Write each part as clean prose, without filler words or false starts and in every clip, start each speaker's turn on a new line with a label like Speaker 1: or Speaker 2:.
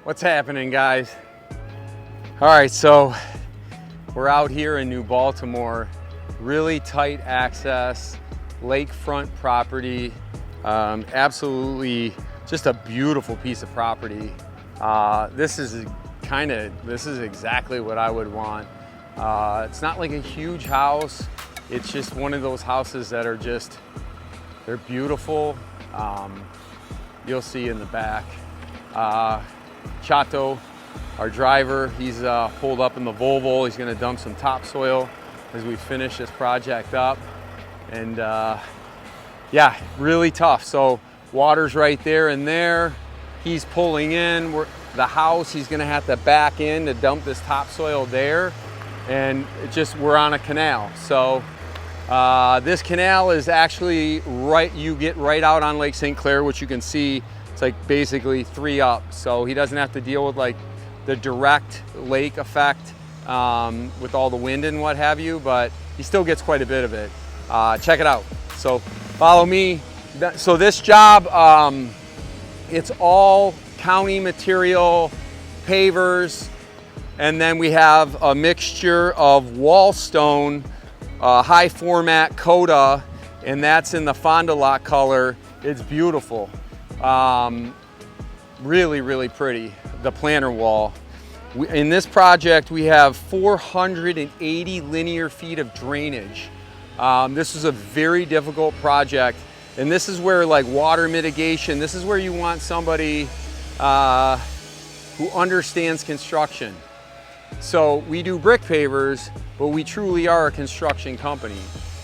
Speaker 1: What's happening, guys? All right, so we're out here in New Baltimore. Really tight access, lakefront property. Absolutely just a beautiful piece of property. This is exactly what I would want. It's not like a huge house. It's just one of those houses that are just, they're beautiful. You'll see in the back. Chato, our driver, he's pulled up in the Volvo. He's gonna dump some topsoil as we finish this project up. And yeah, really tough. So water's right there and there. He's pulling in. The house, he's gonna have to back in to dump this topsoil there. And we're on a canal. So this canal is actually you get right out on Lake St. Clair, which you can see, it's like basically 3 up. So he doesn't have to deal with like the direct lake effect with all the wind and what have you, but he still gets quite a bit of it. Check it out. So follow me. So this job, it's all county material, pavers, and then we have a mixture of wall stone, high format Coda, and that's in the Fond du Lac color. It's beautiful. Really, really pretty, the planter wall. In this project, we have 480 linear feet of drainage. This is a very difficult project, and this is where like water mitigation, this is where you want somebody who understands construction. So we do brick pavers, but we truly are a construction company,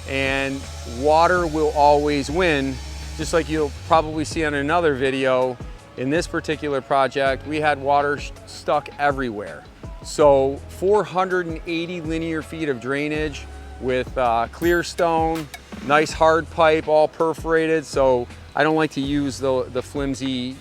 Speaker 1: and water will always win. Just like you'll probably see on another video, in this particular project, we had water stuck everywhere. So 480 linear feet of drainage with clear stone, nice hard pipe, all perforated. So I don't like to use the flimsy,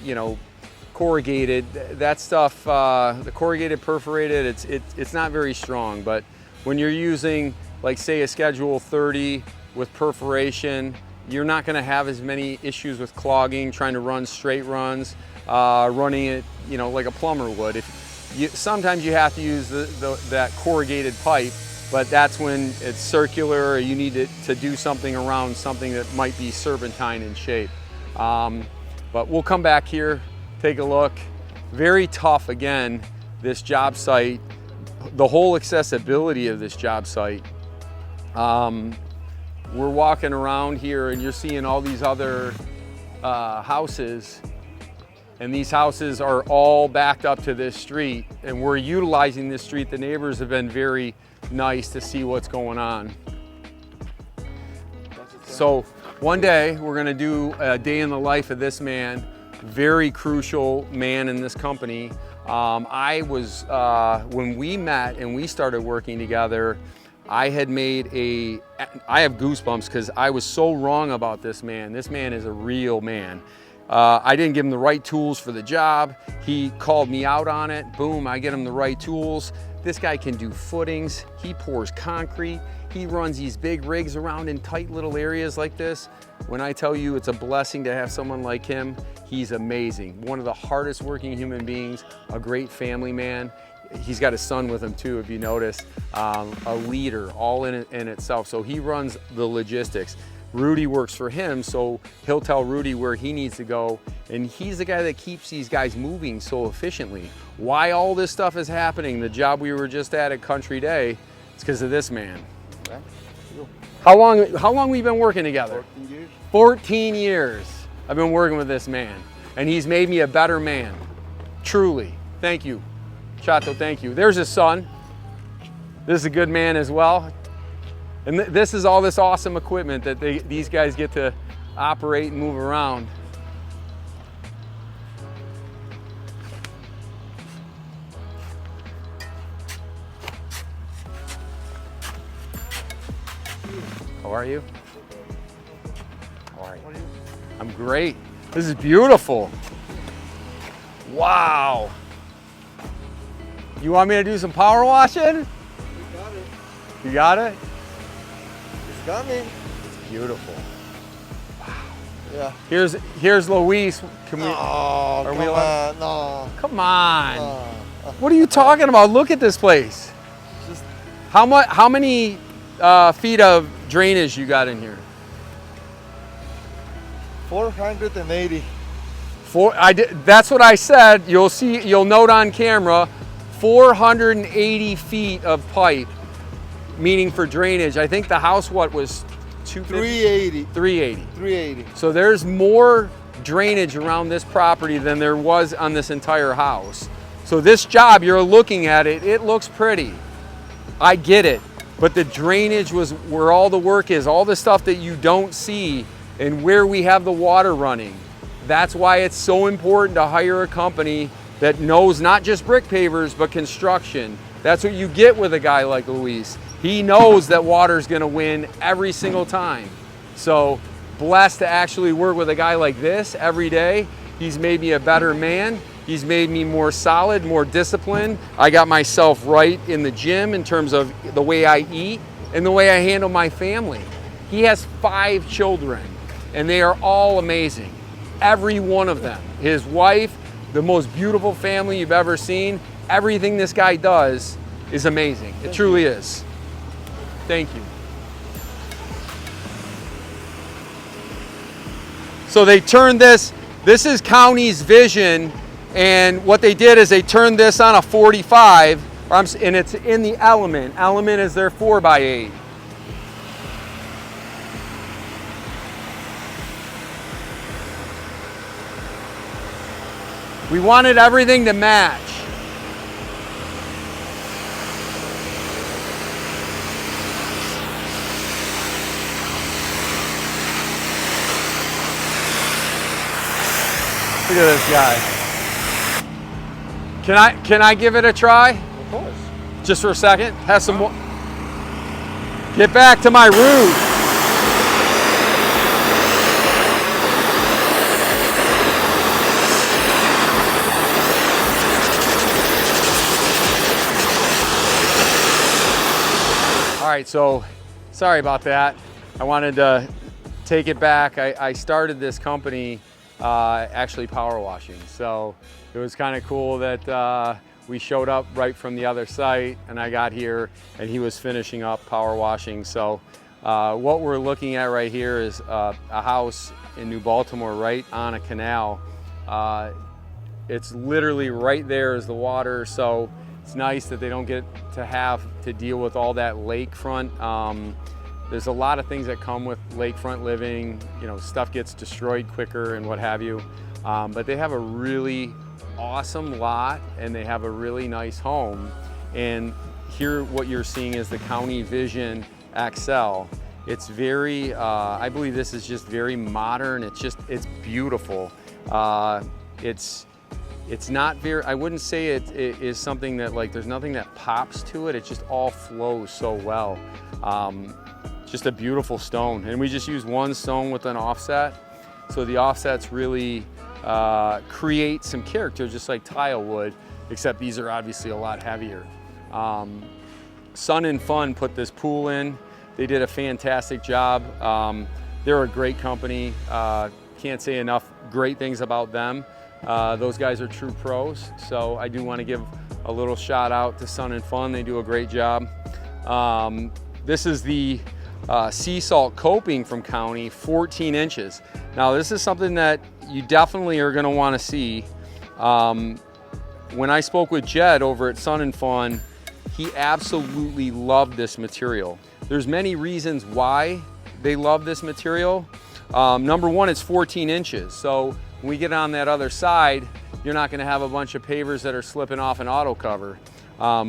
Speaker 1: corrugated. That stuff, the corrugated perforated, it's not very strong. But when you're using, like say a Schedule 30 with perforation, you're not going to have as many issues with clogging, trying to run straight runs, running it, like a plumber would. Sometimes you have to use that corrugated pipe, but that's when it's circular, or you need to do something around something that might be serpentine in shape. But we'll come back here, take a look. Very tough, again, this job site, the whole accessibility of this job site. We're walking around here and you're seeing all these other houses, and these houses are all backed up to this street, and we're utilizing this street. The neighbors have been very nice to see what's going on. So one day we're gonna do a day in the life of this man, very crucial man in this company. I was, when we met and we started working together, I have goosebumps because I was so wrong about this man. This man is a real man. I didn't give him the right tools for the job. He called me out on it. Boom, I get him the right tools. This guy can do footings. He pours concrete. He runs these big rigs around in tight little areas like this. When I tell you it's a blessing to have someone like him, he's amazing. One of the hardest working human beings, a great family man. He's got his son with him too, if you notice, a leader all in itself. So he runs the logistics. Rudy works for him, so he'll tell Rudy where he needs to go. And he's the guy that keeps these guys moving so efficiently. Why all this stuff is happening, the job we were just at Country Day, it's because of this man.
Speaker 2: Okay.
Speaker 1: How long we been working together?
Speaker 2: 14 years.
Speaker 1: 14 years I've been working with this man, and he's made me a better man. Truly, thank you. Chato, thank you. There's his son. This is a good man as well. And this is all this awesome equipment that these guys get to operate and move around. How are you? How are you? I'm great. This is beautiful. Wow. You want me to do some power washing?
Speaker 2: You got it.
Speaker 1: You got it?
Speaker 2: It's coming.
Speaker 1: It's beautiful. Wow.
Speaker 2: Yeah.
Speaker 1: Here's Luis. Can we?
Speaker 2: Oh,
Speaker 1: are
Speaker 2: come
Speaker 1: we allowed?
Speaker 2: on, no.
Speaker 1: Come on.
Speaker 2: No.
Speaker 1: What are you talking about? Look at this place.
Speaker 2: Just
Speaker 1: How many feet of drainage you got in here?
Speaker 2: 480.
Speaker 1: That's what I said. You'll note on camera, 480 feet of pipe, meaning for drainage. I think the house, what was
Speaker 2: 380.
Speaker 1: 380.
Speaker 2: 380.
Speaker 1: So there's more drainage around this property than there was on this entire house. So this job, you're looking at it, it looks pretty. I get it. But the drainage was where all the work is, all the stuff that you don't see and where we have the water running. That's why it's so important to hire a company that knows not just brick pavers, but construction. That's what you get with a guy like Luis. He knows that water's gonna win every single time. So blessed to actually work with a guy like this every day. He's made me a better man. He's made me more solid, more disciplined. I got myself right in the gym in terms of the way I eat and the way I handle my family. He has 5 children and they are all amazing. Every one of them. His wife, the most beautiful family you've ever seen. Everything this guy does is amazing. It truly is. Thank you. So they turned this is county's vision, and what they did is they turned this on a 45, and it's in the element. Element is their 4x8. We wanted everything to match. Look at this guy. Can I give it a try?
Speaker 2: Of course.
Speaker 1: Just for a second? Have some more. Get back to my roots. All right, so sorry about that. I wanted to take it back. I started this company actually power washing. So it was kind of cool that we showed up right from the other site and I got here and he was finishing up power washing. So what we're looking at right here is a house in New Baltimore right on a canal. It's literally right there is the water. So it's nice that they don't get to have to deal with all that lakefront. There's a lot of things that come with lakefront living. You know, stuff gets destroyed quicker and what have you. But they have a really awesome lot and they have a really nice home. And here what you're seeing is the County Vision XL. It's very, I believe this is just very modern. It's beautiful. It's not very, I wouldn't say it is something that like, there's nothing that pops to it. It just all flows so well. Just a beautiful stone. And we just use one stone with an offset. So the offsets really create some character, just like tile would, except these are obviously a lot heavier. Sun and Fun put this pool in. They did a fantastic job. They're a great company. Can't say enough great things about them. Those guys are true pros. So I do want to give a little shout out to Sun and Fun. They do a great job. This is the sea salt coping from County, 14 inches. Now this is something that you definitely are going to want to see. When I spoke with Jed over at Sun and Fun, he absolutely loved this material. There's many reasons why they love this material. Number one, it's 14 inches. So when we get on that other side, you're not going to have a bunch of pavers that are slipping off an auto cover.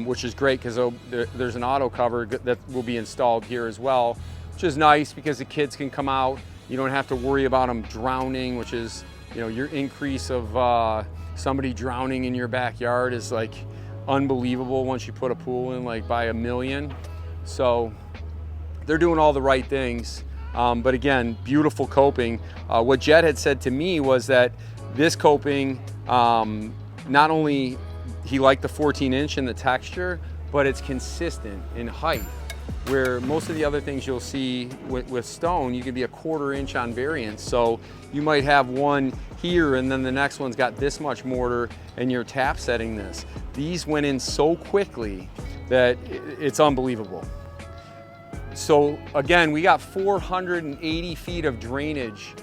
Speaker 1: Which is great because there's an auto cover that will be installed here as well, which is nice because the kids can come out. You don't have to worry about them drowning, which is, you know, your increase of somebody drowning in your backyard is like unbelievable once you put a pool in, like by 1,000,000. So they're doing all the right things. But again, beautiful coping. What Jed had said to me was that this coping, not only he liked the 14 inch and the texture, but it's consistent in height. where most of the other things you'll see with stone, you can be a 1/4 inch on variance. So you might have one here and then the next one's got this much mortar and you're tap setting this. These went in so quickly that it's unbelievable. So again, we got 480 feet of drainage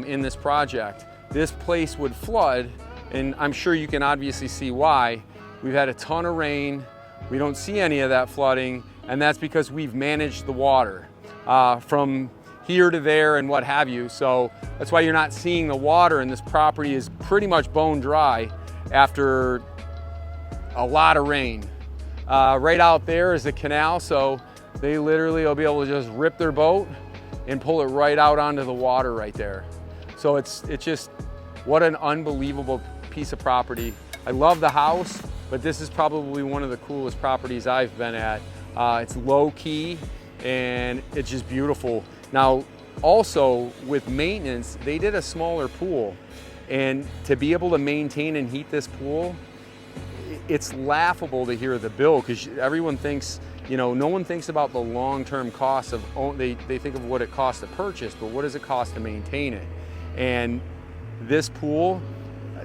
Speaker 1: in this project. This place would flood, and I'm sure you can obviously see why. We've had a ton of rain. We don't see any of that flooding, and that's because we've managed the water from here to there and what have you. So that's why you're not seeing the water, and this property is pretty much bone dry after a lot of rain. Right out there is the canal, so they literally will be able to just rip their boat and pull it right out onto the water right there. So it's just, what an unbelievable piece of property. I love the house, but this is probably one of the coolest properties I've been at. It's low key and it's just beautiful. Now, also with maintenance, they did a smaller pool, and to be able to maintain and heat this pool, it's laughable to hear the bill, because everyone thinks, you know, no one thinks about the long-term cost of, they think of what it costs to purchase, but what does it cost to maintain it? And this pool,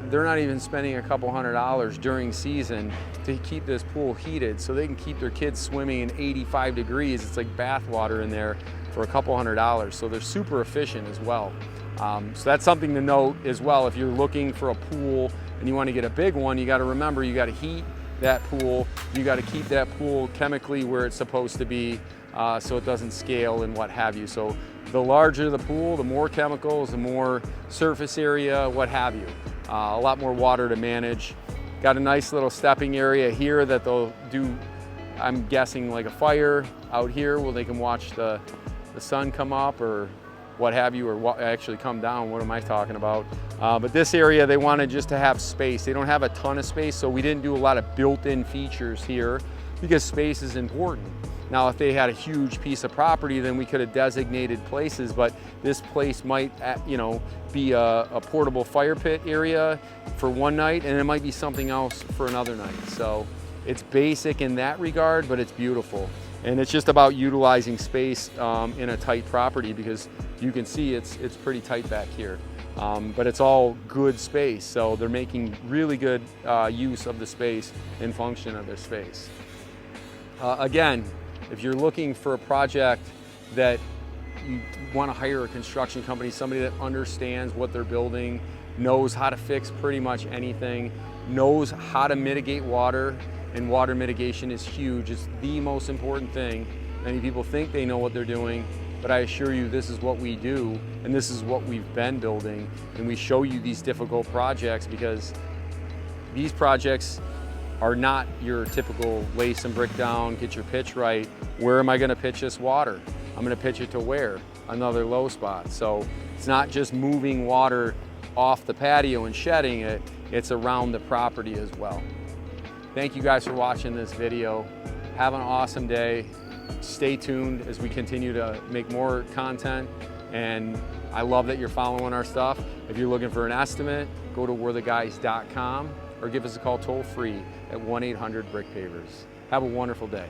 Speaker 1: they're not even spending a couple $100 during season to keep this pool heated, so they can keep their kids swimming in 85 degrees. It's like bath water in there for a couple $100. So they're super efficient as well. So that's something to note as well. If you're looking for a pool and you want to get a big one, you got to remember you got to heat that pool. You got to keep that pool chemically where it's supposed to be, so it doesn't scale and what have you. So the larger the pool, the more chemicals, the more surface area, what have you. A lot more water to manage. Got a nice little stepping area here that they'll do, I'm guessing, like a fire out here where they can watch the sun come up or what have you, or actually come down. What am I talking about? But this area, they wanted just to have space. They don't have a ton of space, so we didn't do a lot of built-in features here because space is important. Now, if they had a huge piece of property, then we could have designated places, but this place might, you know, be a portable fire pit area for one night, and it might be something else for another night. So it's basic in that regard, but it's beautiful. And it's just about utilizing space in a tight property, because you can see it's pretty tight back here. But it's all good space, so they're making really good use of the space and function of their space. Again, if you're looking for a project that you want to hire a construction company, somebody that understands what they're building, knows how to fix pretty much anything, knows how to mitigate water, and water mitigation is huge. It's the most important thing. Many people think they know what they're doing, but I assure you this is what we do, and this is what we've been building, and we show you these difficult projects because these projects are not your typical lay some brick down, get your pitch right. Where am I gonna pitch this water? I'm gonna pitch it to where? Another low spot. So it's not just moving water off the patio and shedding it, it's around the property as well. Thank you guys for watching this video. Have an awesome day. Stay tuned as we continue to make more content, and I love that you're following our stuff. If you're looking for an estimate, go to we'retheguys.com or give us a call toll free at 1-800-BRICK-PAVERS. Have a wonderful day.